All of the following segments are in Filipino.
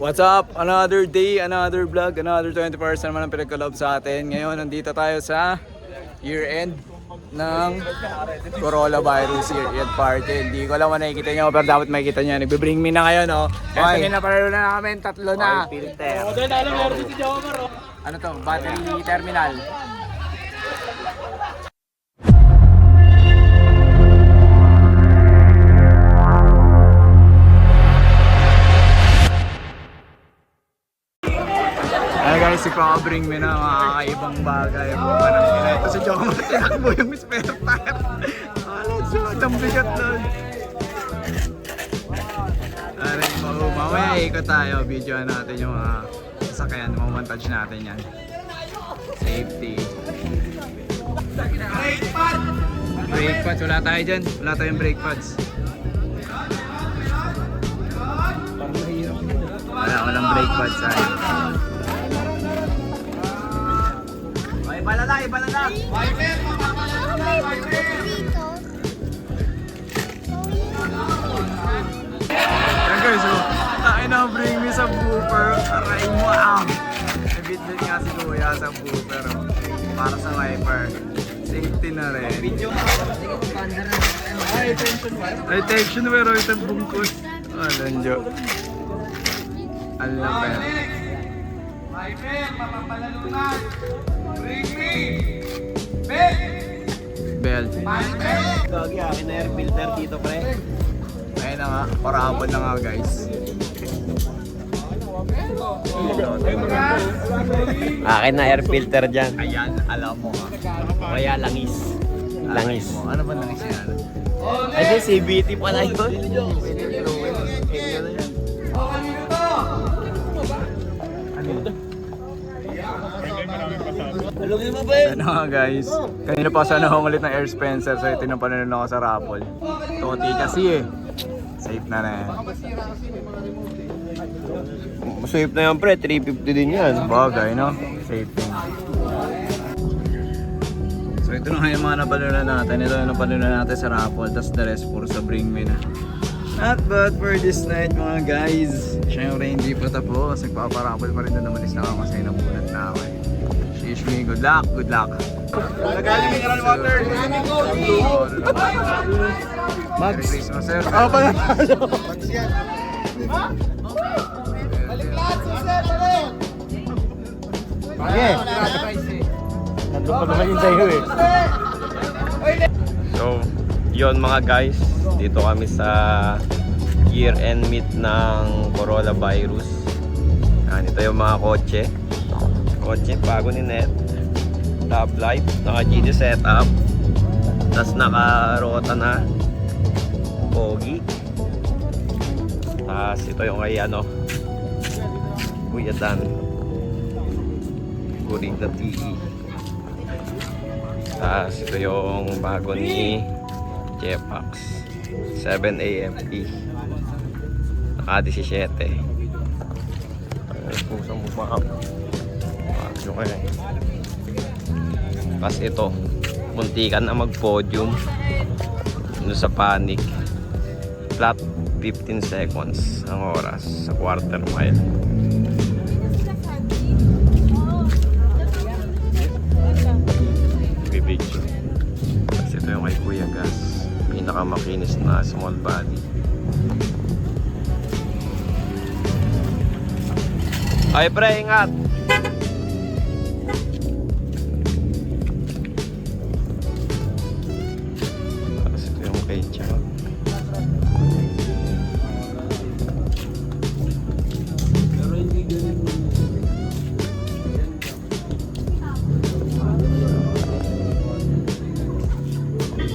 What's up? Another day, another vlog, another 24 hours naman ang pinagkalob sa atin. Ngayon, nandito tayo sa year-end ng coronavirus year-end party. Hindi ko lang nakikita nyo, pero dapat makikita nyo. Nagbe-bring me na kayo, no? Kaya na paralo na namin, tatlo na. Ano to? Battery terminal. Ay guys, i-covering mo na mga kakaibang bagay. Ito si Jomar, tinakbo yung spare tire. Let's go, ang bigat nun. Aray, mamaya ikot tayo. Videoan natin yung mga sasakyan. Mamontage natin yan. Safety. Brake pads, wala tayo dyan. Wala tayong brake pads. Walang brake pads tayo. Iba na lang. Yan guys, so, tayo na bring me sa booper. Aray mo, nabit-bit nga si Kuya sa booper. Para sa wiper. Safety na rin. Ay, tension pero itong bungkos. Lanjo. Alam pa yan. Bring me! Belt! Gagi, akin na air filter dito, pre. Ayun na nga, parabol na nga guys. Akin na air filter dyan. Ayan, alam mo nga. Kaya langis. Langis. Ano ba langis yan? Ay, di, CBT pa na yun. Ano nga guys, kanina pa sana ulit ng air Spencer, so ito na pananon ako sa raffle. Toti kasi eh. Safe na yan. Safe na yan, pre. 350 din yan. Bagay, no? Safe din. So ito na nga yung mga napanunan natin. Ito yung napanunan natin sa raffle, tas the rest puro sa bring me na. Not bad for this night mga guys. Siyempre hindi pa tapos. Nagpaparaffle pa rin na naman is nakakasay na bunat na ako eh. Wish me good luck, good luck. Nagaling mineral water. Mags. Christmas sir. Oh, panalo. Mags yan. Ha? Balik lahat sa sir, balik. Bagay. Nandun pa naman yung tayo eh. So, yun mga guys. Dito kami sa year-end meet ng coronavirus. Ito yung mga kotse. Kotse bago ni Net. Top light, naka GD setup. Tapos naka rota na. Pogi. Tapos ito yung kay Kuya Dan. Kuring na TE. Tapos ito yung bago ni Jepax 7 AMP. Naka 17. Pusang bumahap. Okay. Tapos ito, muntikan na mag-podium sa Panic. Flat 15 seconds ang oras sa quarter mile. Bibidyo. Tapos ito yung kay Kuya Gas, pinakamakinis na small body. Ay pre, ingat!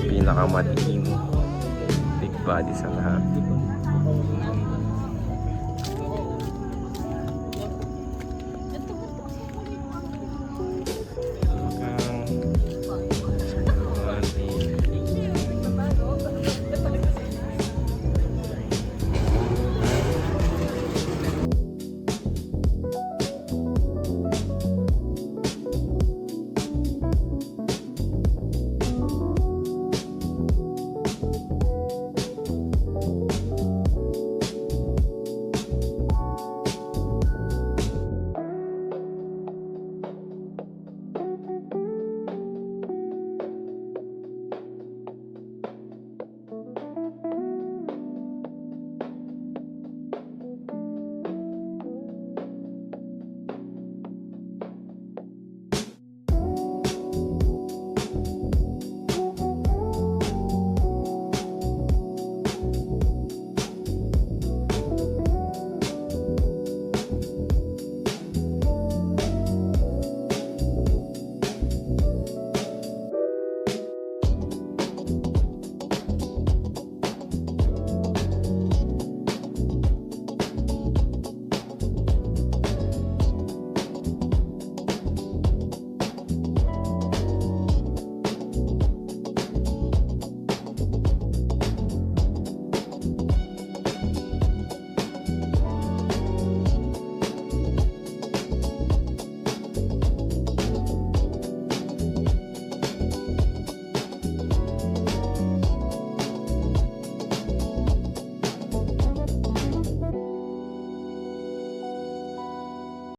Pinakamadiin, big body sa lahat.